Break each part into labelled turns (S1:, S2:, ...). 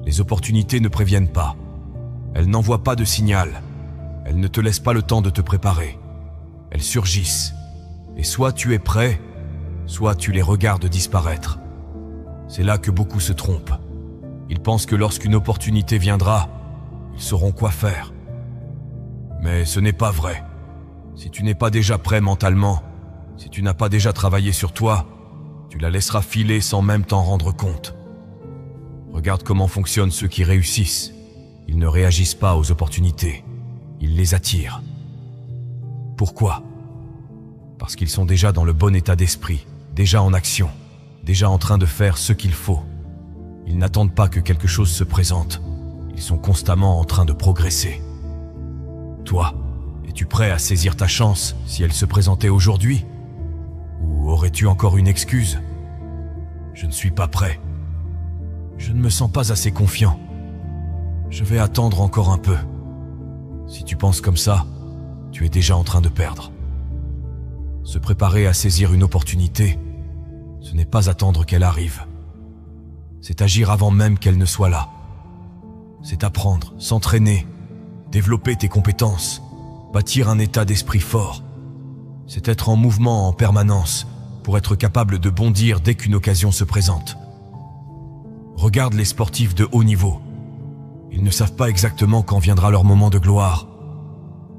S1: Les opportunités ne préviennent pas. Elles n'envoient pas de signal. Elles ne te laissent pas le temps de te préparer. Elles surgissent. Et soit tu es prêt, soit tu les regardes disparaître. C'est là que beaucoup se trompent. Ils pensent que lorsqu'une opportunité viendra, ils sauront quoi faire. Mais ce n'est pas vrai. Si tu n'es pas déjà prêt mentalement, si tu n'as pas déjà travaillé sur toi, tu la laisseras filer sans même t'en rendre compte. Regarde comment fonctionnent ceux qui réussissent. Ils ne réagissent pas aux opportunités. Ils les attirent. Pourquoi ? Parce qu'ils sont déjà dans le bon état d'esprit, déjà en action, déjà en train de faire ce qu'il faut. Ils n'attendent pas que quelque chose se présente. Ils sont constamment en train de progresser. Toi, es-tu prêt à saisir ta chance si elle se présentait aujourd'hui ? Ou aurais-tu encore une excuse ? Je ne suis pas prêt. Je ne me sens pas assez confiant. Je vais attendre encore un peu. Si tu penses comme ça, tu es déjà en train de perdre. Se préparer à saisir une opportunité, ce n'est pas attendre qu'elle arrive. C'est agir avant même qu'elle ne soit là. C'est apprendre, s'entraîner, développer tes compétences, bâtir un état d'esprit fort. C'est être en mouvement en permanence pour être capable de bondir dès qu'une occasion se présente. Regarde les sportifs de haut niveau. Ils ne savent pas exactement quand viendra leur moment de gloire,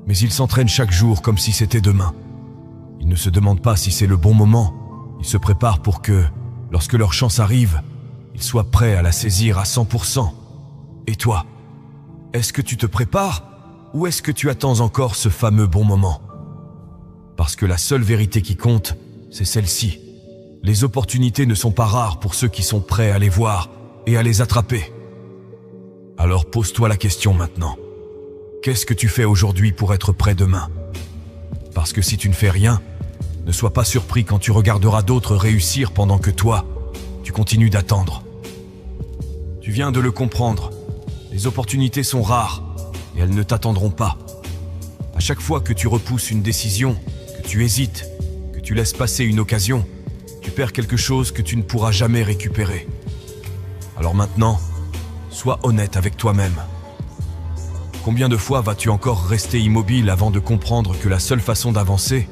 S1: mais ils s'entraînent chaque jour comme si c'était demain. Ils ne se demandent pas si c'est le bon moment, ils se préparent pour que, lorsque leur chance arrive, ils soient prêts à la saisir à 100%. Et toi, est-ce que tu te prépares ou est-ce que tu attends encore ce fameux bon moment ? Parce que la seule vérité qui compte, c'est celle-ci. Les opportunités ne sont pas rares pour ceux qui sont prêts à les voir et à les attraper. Alors pose-toi la question maintenant. Qu'est-ce que tu fais aujourd'hui pour être prêt demain ? Parce que si tu ne fais rien, ne sois pas surpris quand tu regarderas d'autres réussir pendant que toi, tu continues d'attendre. Tu viens de le comprendre. Les opportunités sont rares et elles ne t'attendront pas. À chaque fois que tu repousses une décision, que tu hésites, que tu laisses passer une occasion, tu perds quelque chose que tu ne pourras jamais récupérer. Alors maintenant, sois honnête avec toi-même. Combien de fois vas-tu encore rester immobile avant de comprendre que la seule façon d'avancer,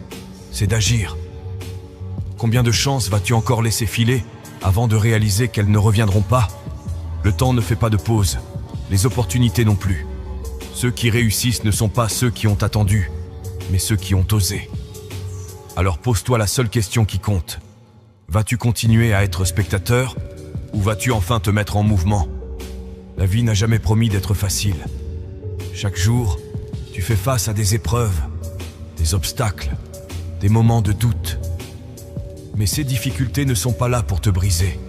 S1: c'est d'agir ? Combien de chances vas-tu encore laisser filer avant de réaliser qu'elles ne reviendront pas ? Le temps ne fait pas de pause, les opportunités non plus. Ceux qui réussissent ne sont pas ceux qui ont attendu, mais ceux qui ont osé. Alors pose-toi la seule question qui compte. Vas-tu continuer à être spectateur ou vas-tu enfin te mettre en mouvement ? La vie n'a jamais promis d'être facile. Chaque jour, tu fais face à des épreuves, des obstacles, des moments de doute. Mais ces difficultés ne sont pas là pour te briser.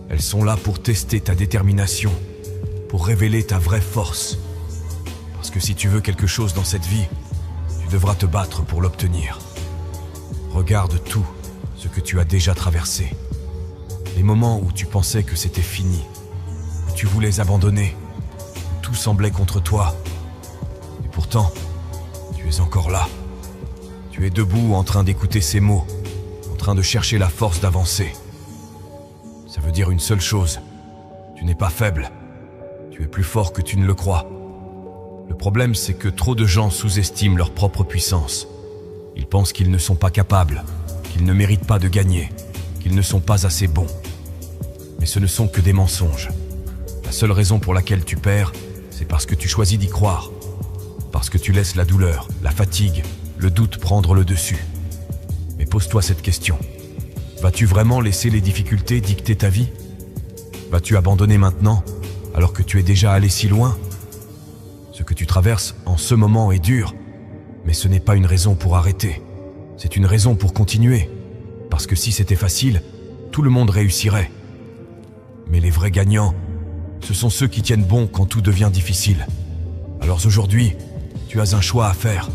S1: Elles sont là pour tester ta détermination, pour révéler ta vraie force. Parce que si tu veux quelque chose dans cette vie, tu devras te battre pour l'obtenir. Regarde tout ce que tu as déjà traversé. Les moments où tu pensais que c'était fini, où tu voulais abandonner, où tout semblait contre toi. Et pourtant, tu es encore là. Tu es debout en train d'écouter ces mots, en train de chercher la force d'avancer. Ça veut dire une seule chose, tu n'es pas faible, tu es plus fort que tu ne le crois. Le problème, c'est que trop de gens sous-estiment leur propre puissance. Ils pensent qu'ils ne sont pas capables, qu'ils ne méritent pas de gagner, qu'ils ne sont pas assez bons. Mais ce ne sont que des mensonges. La seule raison pour laquelle tu perds, c'est parce que tu choisis d'y croire. Parce que tu laisses la douleur, la fatigue, le doute prendre le dessus. Mais pose-toi cette question. Vas-tu vraiment laisser les difficultés dicter ta vie ? Vas-tu abandonner maintenant, alors que tu es déjà allé si loin ? Ce que tu traverses en ce moment est dur, mais ce n'est pas une raison pour arrêter. C'est une raison pour continuer. Parce que si c'était facile, tout le monde réussirait. Mais les vrais gagnants, ce sont ceux qui tiennent bon quand tout devient difficile. Alors aujourd'hui, tu as un choix à faire.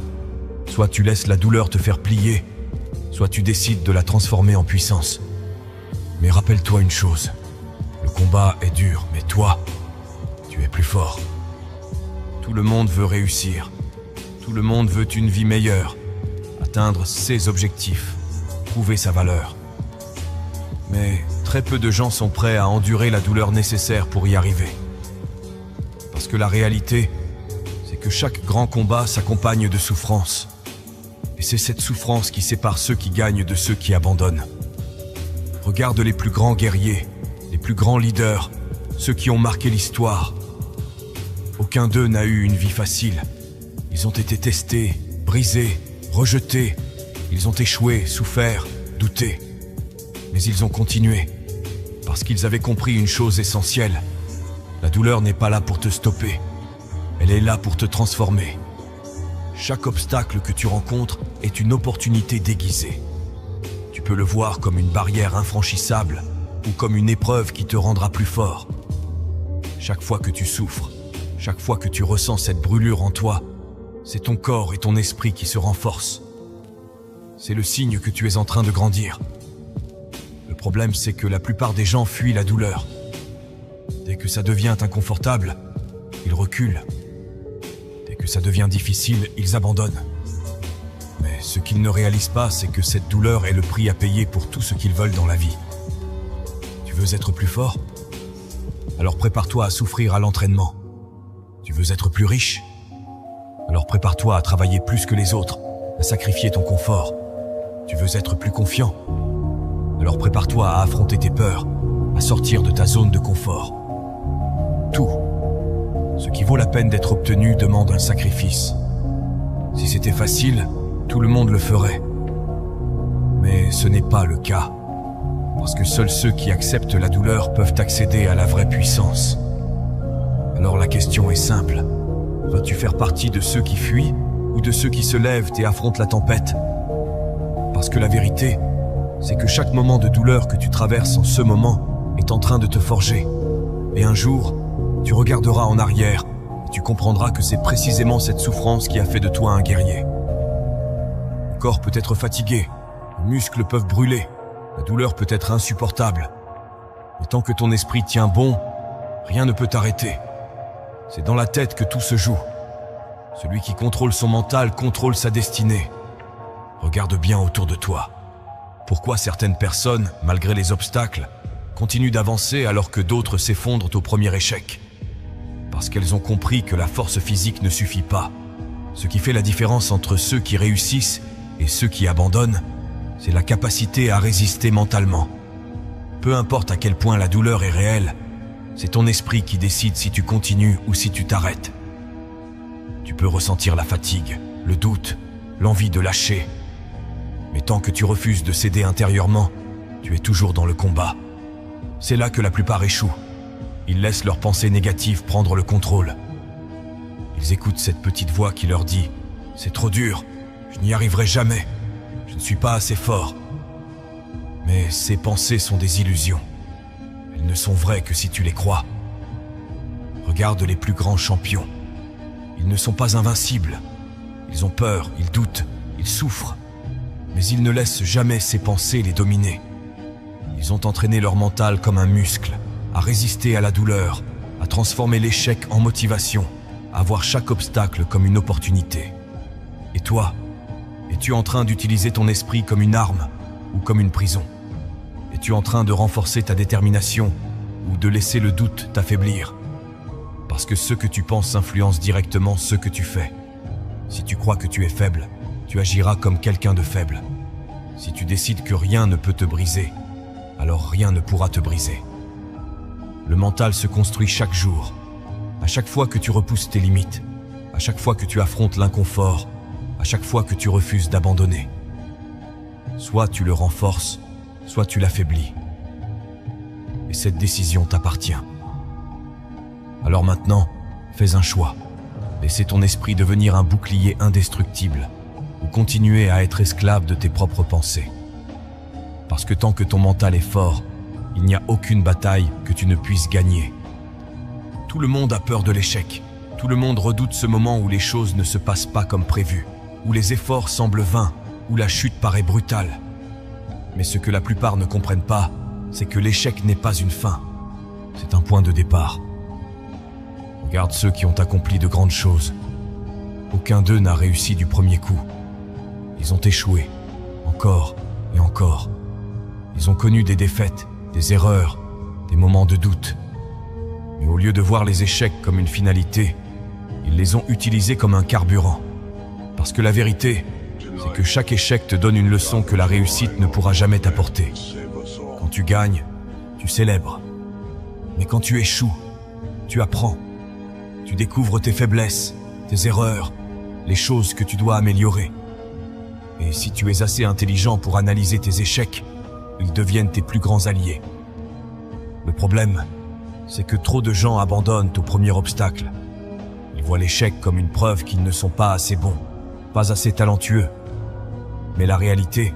S1: Soit tu laisses la douleur te faire plier, soit tu décides de la transformer en puissance. Mais rappelle-toi une chose, le combat est dur, mais toi, tu es plus fort. Tout le monde veut réussir. Tout le monde veut une vie meilleure, atteindre ses objectifs, prouver sa valeur. Mais très peu de gens sont prêts à endurer la douleur nécessaire pour y arriver. Parce que la réalité, c'est que chaque grand combat s'accompagne de souffrance. Et c'est cette souffrance qui sépare ceux qui gagnent de ceux qui abandonnent. Regarde les plus grands guerriers, les plus grands leaders, ceux qui ont marqué l'histoire. Aucun d'eux n'a eu une vie facile. Ils ont été testés, brisés, rejetés. Ils ont échoué, souffert, douté. Mais ils ont continué, parce qu'ils avaient compris une chose essentielle. La douleur n'est pas là pour te stopper. Elle est là pour te transformer. Chaque obstacle que tu rencontres est une opportunité déguisée. Tu peux le voir comme une barrière infranchissable ou comme une épreuve qui te rendra plus fort. Chaque fois que tu souffres, chaque fois que tu ressens cette brûlure en toi, c'est ton corps et ton esprit qui se renforcent. C'est le signe que tu es en train de grandir. Le problème, c'est que la plupart des gens fuient la douleur. Dès que ça devient inconfortable, ils reculent. Dès que ça devient difficile, ils abandonnent. Mais ce qu'ils ne réalisent pas, c'est que cette douleur est le prix à payer pour tout ce qu'ils veulent dans la vie. Tu veux être plus fort? Alors prépare-toi à souffrir à l'entraînement. Tu veux être plus riche? Alors prépare-toi à travailler plus que les autres, à sacrifier ton confort. Tu veux être plus confiant? Alors prépare-toi à affronter tes peurs, à sortir de ta zone de confort. Tout, ce qui vaut la peine d'être obtenu demande un sacrifice. Si c'était facile, tout le monde le ferait. Mais ce n'est pas le cas, parce que seuls ceux qui acceptent la douleur peuvent accéder à la vraie puissance. Alors la question est simple. Vas-tu faire partie de ceux qui fuient ou de ceux qui se lèvent et affrontent la tempête? Parce que la vérité, c'est que chaque moment de douleur que tu traverses en ce moment est en train de te forger. Et un jour, tu regarderas en arrière et tu comprendras que c'est précisément cette souffrance qui a fait de toi un guerrier. Le corps peut être fatigué, les muscles peuvent brûler, la douleur peut être insupportable. Mais tant que ton esprit tient bon, rien ne peut t'arrêter. C'est dans la tête que tout se joue. Celui qui contrôle son mental contrôle sa destinée. Regarde bien autour de toi. Pourquoi certaines personnes, malgré les obstacles, continuent d'avancer alors que d'autres s'effondrent au premier échec? Parce qu'elles ont compris que la force physique ne suffit pas. Ce qui fait la différence entre ceux qui réussissent et ceux qui abandonnent, c'est la capacité à résister mentalement. Peu importe à quel point la douleur est réelle, c'est ton esprit qui décide si tu continues ou si tu t'arrêtes. Tu peux ressentir la fatigue, le doute, l'envie de lâcher. Mais tant que tu refuses de céder intérieurement, tu es toujours dans le combat. C'est là que la plupart échouent. Ils laissent leurs pensées négatives prendre le contrôle. Ils écoutent cette petite voix qui leur dit « C'est trop dur, je n'y arriverai jamais, je ne suis pas assez fort. » Mais ces pensées sont des illusions. Elles ne sont vraies que si tu les crois. Regarde les plus grands champions. Ils ne sont pas invincibles. Ils ont peur, ils doutent, ils souffrent. Mais ils ne laissent jamais ces pensées les dominer. Ils ont entraîné leur mental comme un muscle, à résister à la douleur, à transformer l'échec en motivation, à voir chaque obstacle comme une opportunité. Et toi, es-tu en train d'utiliser ton esprit comme une arme ou comme une prison? Es-tu en train de renforcer ta détermination ou de laisser le doute t'affaiblir? Parce que ce que tu penses influence directement ce que tu fais. Si tu crois que tu es faible, tu agiras comme quelqu'un de faible. Si tu décides que rien ne peut te briser, alors rien ne pourra te briser. Le mental se construit chaque jour. À chaque fois que tu repousses tes limites, à chaque fois que tu affrontes l'inconfort, à chaque fois que tu refuses d'abandonner. Soit tu le renforces, soit tu l'affaiblis. Et cette décision t'appartient. Alors maintenant, fais un choix. Laissez ton esprit devenir un bouclier indestructible ou continuer à être esclave de tes propres pensées. Parce que tant que ton mental est fort, il n'y a aucune bataille que tu ne puisses gagner. Tout le monde a peur de l'échec. Tout le monde redoute ce moment où les choses ne se passent pas comme prévu, où les efforts semblent vains, où la chute paraît brutale. Mais ce que la plupart ne comprennent pas, c'est que l'échec n'est pas une fin. C'est un point de départ. Regarde ceux qui ont accompli de grandes choses. Aucun d'eux n'a réussi du premier coup. Ils ont échoué, encore et encore. Ils ont connu des défaites, des erreurs, des moments de doute. Mais au lieu de voir les échecs comme une finalité, ils les ont utilisés comme un carburant. Parce que la vérité, c'est que chaque échec te donne une leçon que la réussite ne pourra jamais t'apporter. Quand tu gagnes, tu célèbres. Mais quand tu échoues, tu apprends. Tu découvres tes faiblesses, tes erreurs, les choses que tu dois améliorer. Et si tu es assez intelligent pour analyser tes échecs, ils deviennent tes plus grands alliés. Le problème, c'est que trop de gens abandonnent au premier obstacle. Ils voient l'échec comme une preuve qu'ils ne sont pas assez bons, pas assez talentueux. Mais la réalité,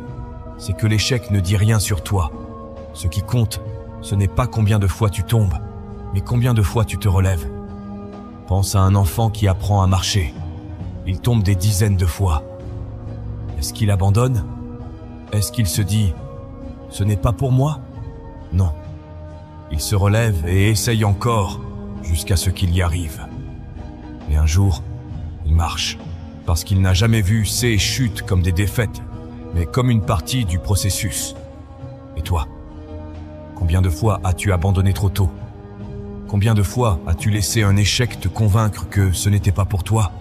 S1: c'est que l'échec ne dit rien sur toi. Ce qui compte, ce n'est pas combien de fois tu tombes, mais combien de fois tu te relèves. Pense à un enfant qui apprend à marcher. Il tombe des dizaines de fois. Est-ce qu'il abandonne? Est-ce qu'il se dit « Ce n'est pas pour moi » Non. Il se relève et essaye encore jusqu'à ce qu'il y arrive. Et un jour, il marche, parce qu'il n'a jamais vu ces chutes comme des défaites, mais comme une partie du processus. Et toi? Combien de fois as-tu abandonné trop tôt? Combien de fois as-tu laissé un échec te convaincre que ce n'était pas pour toi?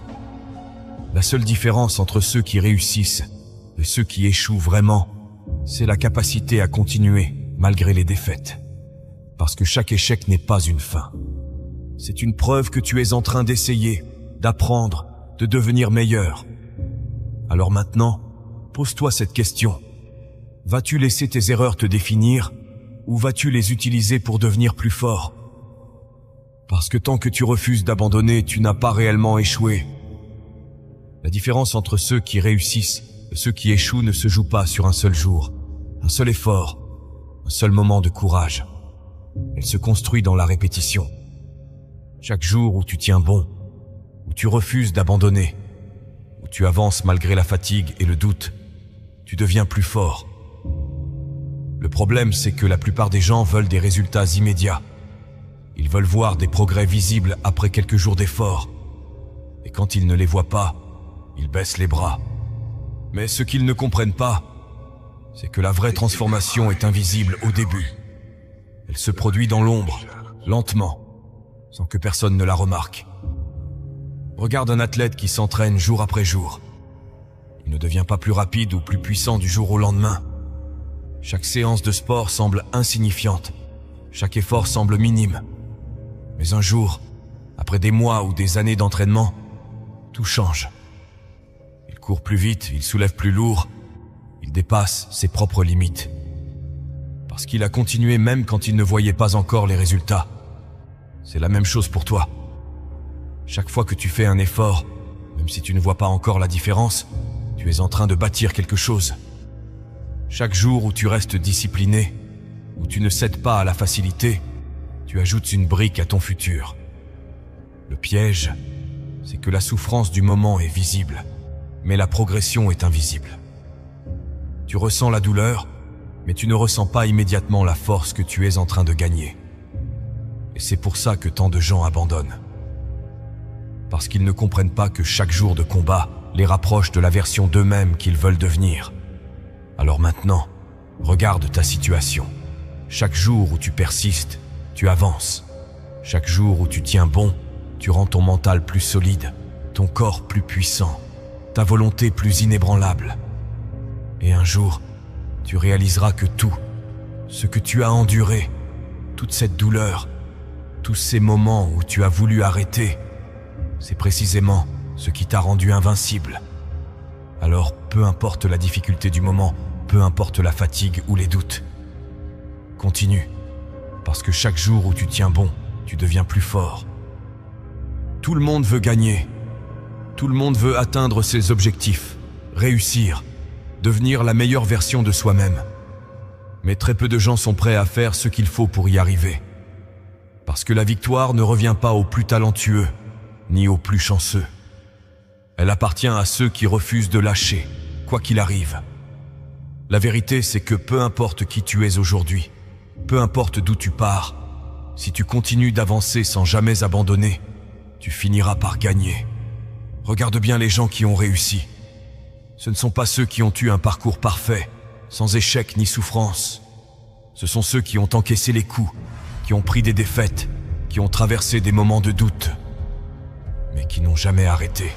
S1: La seule différence entre ceux qui réussissent et ceux qui échouent vraiment, c'est la capacité à continuer malgré les défaites. Parce que chaque échec n'est pas une fin. C'est une preuve que tu es en train d'essayer, d'apprendre, de devenir meilleur. Alors maintenant, pose-toi cette question. Vas-tu laisser tes erreurs te définir ou vas-tu les utiliser pour devenir plus fort? Parce que tant que tu refuses d'abandonner, tu n'as pas réellement échoué. La différence entre ceux qui réussissent et ceux qui échouent ne se joue pas sur un seul jour, un seul effort, un seul moment de courage. Elle se construit dans la répétition. Chaque jour où tu tiens bon, où tu refuses d'abandonner, où tu avances malgré la fatigue et le doute, tu deviens plus fort. Le problème, c'est que la plupart des gens veulent des résultats immédiats. Ils veulent voir des progrès visibles après quelques jours d'efforts. Et quand ils ne les voient pas, ils baissent les bras. Mais ce qu'ils ne comprennent pas, c'est que la vraie transformation est invisible au début. Elle se produit dans l'ombre, lentement, sans que personne ne la remarque. Regarde un athlète qui s'entraîne jour après jour. Il ne devient pas plus rapide ou plus puissant du jour au lendemain. Chaque séance de sport semble insignifiante. Chaque effort semble minime. Mais un jour, après des mois ou des années d'entraînement, tout change. Il court plus vite, il soulève plus lourd, il dépasse ses propres limites. Parce qu'il a continué même quand il ne voyait pas encore les résultats. C'est la même chose pour toi. Chaque fois que tu fais un effort, même si tu ne vois pas encore la différence, tu es en train de bâtir quelque chose. Chaque jour où tu restes discipliné, où tu ne cèdes pas à la facilité, tu ajoutes une brique à ton futur. Le piège, c'est que la souffrance du moment est visible, mais la progression est invisible. Tu ressens la douleur, mais tu ne ressens pas immédiatement la force que tu es en train de gagner. Et c'est pour ça que tant de gens abandonnent. Parce qu'ils ne comprennent pas que chaque jour de combat les rapproche de la version d'eux-mêmes qu'ils veulent devenir. Alors maintenant, regarde ta situation. Chaque jour où tu persistes, tu avances. Chaque jour où tu tiens bon, tu rends ton mental plus solide, ton corps plus puissant, ta volonté plus inébranlable. Et un jour, tu réaliseras que tout, ce que tu as enduré, toute cette douleur, tous ces moments où tu as voulu arrêter, c'est précisément ce qui t'a rendu invincible. Alors, peu importe la difficulté du moment, peu importe la fatigue ou les doutes, continue, parce que chaque jour où tu tiens bon, tu deviens plus fort. Tout le monde veut gagner. Tout le monde veut atteindre ses objectifs, réussir, devenir la meilleure version de soi-même. Mais très peu de gens sont prêts à faire ce qu'il faut pour y arriver. Parce que la victoire ne revient pas aux plus talentueux, ni aux plus chanceux. Elle appartient à ceux qui refusent de lâcher, quoi qu'il arrive. La vérité, c'est que peu importe qui tu es aujourd'hui, peu importe d'où tu pars, si tu continues d'avancer sans jamais abandonner, tu finiras par gagner. Regarde bien les gens qui ont réussi. Ce ne sont pas ceux qui ont eu un parcours parfait, sans échec ni souffrance. Ce sont ceux qui ont encaissé les coups, qui ont pris des défaites, qui ont traversé des moments de doute, mais qui n'ont jamais arrêté.